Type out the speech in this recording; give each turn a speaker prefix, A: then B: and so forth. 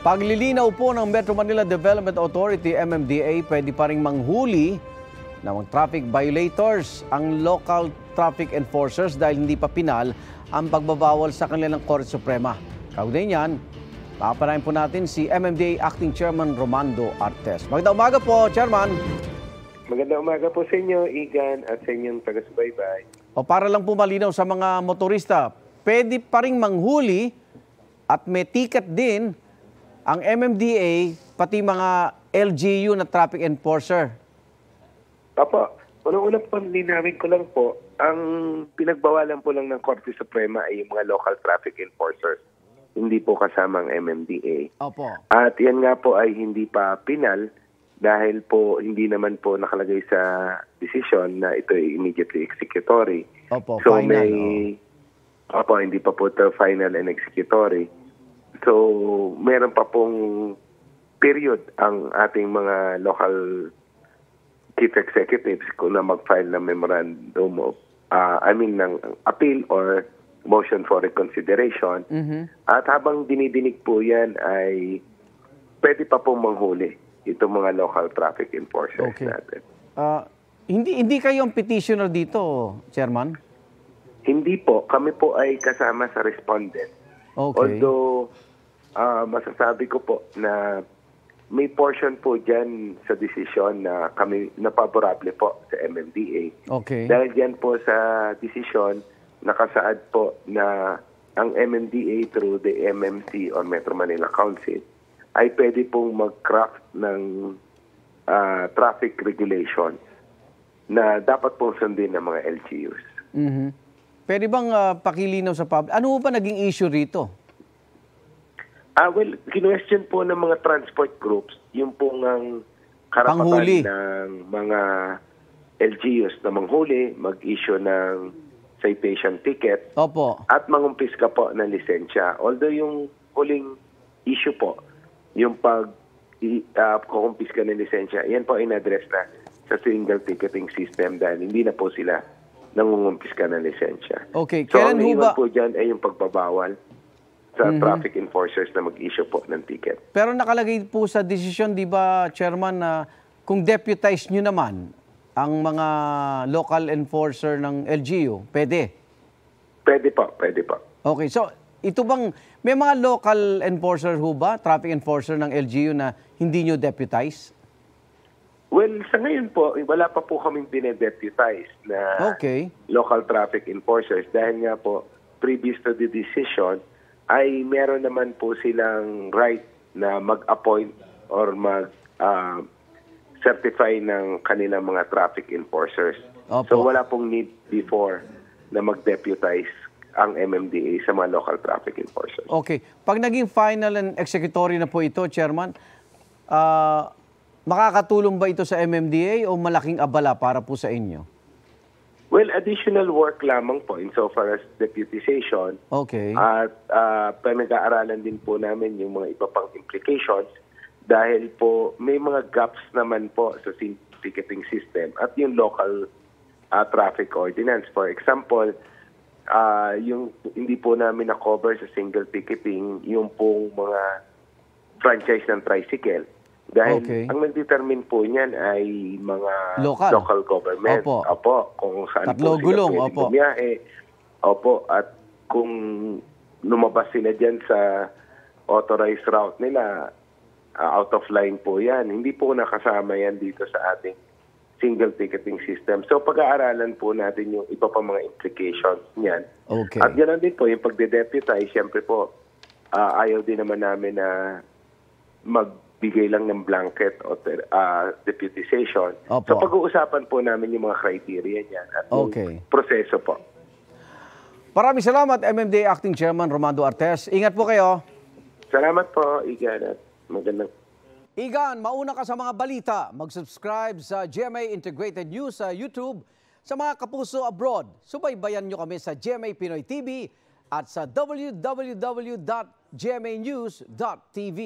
A: Paglilinaw po ng Metro Manila Development Authority, MMDA, pwede pa rin manghuli ng mga traffic violators ang local traffic enforcers dahil hindi pa pinal ang pagbabawal sa kanilang Korte Suprema. Kaugnay niyan, papanayin po natin si MMDA Acting Chairman Romando Artes. Magandang umaga po, Chairman.
B: Magandang umaga po sa inyo, Igan, at sa inyong taga-subaybay.
A: O para lang po malinaw sa mga motorista, pwede pa rin manghuli at may ticket din ang MMDA, pati mga LGU na traffic enforcer.
B: Opo, unang-unang linawin ko lang po, ang pinagbawalan po lang ng Korte Suprema ay yung mga local traffic enforcers. Hindi po kasama ang MMDA.
A: Opo.
B: At yan nga po ay hindi pa pinal dahil po hindi naman po nakalagay sa decision na ito ay immediately executory.
A: Opo,
B: so
A: final.
B: Opo, hindi pa po ito final and executory. So, meron pa pong period ang ating mga local chief executives kung na mag-file ng memorandum of, ng appeal or motion for reconsideration. At habang dinidinig po yan ay pwede pa pong manghuli itong mga local traffic enforcers natin.
A: Hindi kayo ang petitioner dito, Chairman?
B: Hindi po. Kami po ay kasama sa respondent.
A: Okay.
B: Although, masasabi ko po na may portion po dyan sa desisyon na kami napaborable po sa MMDA.
A: Okay.
B: Dahil dyan po sa desisyon, nakasaad po na ang MMDA through the MMC or Metro Manila Council ay pwede pong mag-craft ng traffic regulation na dapat pong sundin ng mga LGUs.
A: Pwede bang pakilinaw sa public? Ano ba naging issue rito?
B: Well, kinwestiyon po ng mga transport groups yung pong ang karapatan
A: Panghuli
B: ng mga LGUs na manghuli, mag-issue ng citation ticket,
A: Opo.
B: at mangumpiska po ng lisensya. Although yung huling issue po, yung pag-kumpiska ng lisensya, yan po in-address na sa single ticketing system dahil hindi na po sila nangungumpiska ng lisensya.
A: Okay.
B: So,
A: Kailan
B: ang
A: ho ba?
B: iwan po dyan ay yung pagbabawal sa traffic enforcers na mag-issue po ng ticket.
A: Pero nakalagay po sa desisyon, di ba, Chairman, na kung deputize nyo naman ang mga local enforcer ng LGU, pwede?
B: Pwede po, pwede po.
A: Okay, so ito bang, may mga local enforcer ho ba, traffic enforcer ng LGU na hindi nyo deputize?
B: Well, sa ngayon po, wala pa po kaming dinedeputize na local traffic enforcers dahil nga po, previous to the decision, ay meron naman po silang right na mag-appoint or mag-certify ng kanilang mga traffic enforcers.
A: Opo.
B: So wala pong need before na mag-deputize ang MMDA sa mga local traffic enforcers.
A: Okay. Pag naging final and executory na po ito, Chairman, makakatulong ba ito sa MMDA o malaking abala para po sa inyo?
B: Well, additional work lamang po insofar as deputization.
A: Okay.
B: At pinag-aaralan din po namin yung mga iba pang implications dahil po may mga gaps naman po sa ticketing system at yung local traffic ordinance. For example, yung hindi po namin na-cover sa single ticketing yung pong mga franchise ng tricycle. Dahil ang nag-determine po niyan ay mga local government. Opo. Kung saan
A: Tatlo
B: po
A: gulong,
B: sila pwedeng bumiyahe. Opo. At kung lumabas sila dyan sa authorized route nila, out of line po yan. Hindi po nakasama yan dito sa ating single ticketing system. So pag-aaralan po natin yung iba pa mga implications niyan.
A: Okay.
B: At ganoon din po, yung pagde-deputize, siyempre po, ayaw din naman namin na magbigay lang ng blanket o deputization.
A: Opo.
B: So pag-uusapan po namin yung mga criteria niyan at yung proseso po.
A: Maraming salamat, MMDA Acting Chairman Romando Artes. Ingat po kayo.
B: Salamat po, Igan. At magandang...
A: Igan, mauna ka sa mga balita. Mag-subscribe sa GMA Integrated News sa YouTube. Sa mga kapuso abroad, subaybayan nyo kami sa GMA Pinoy TV at sa www.gmanews.tv.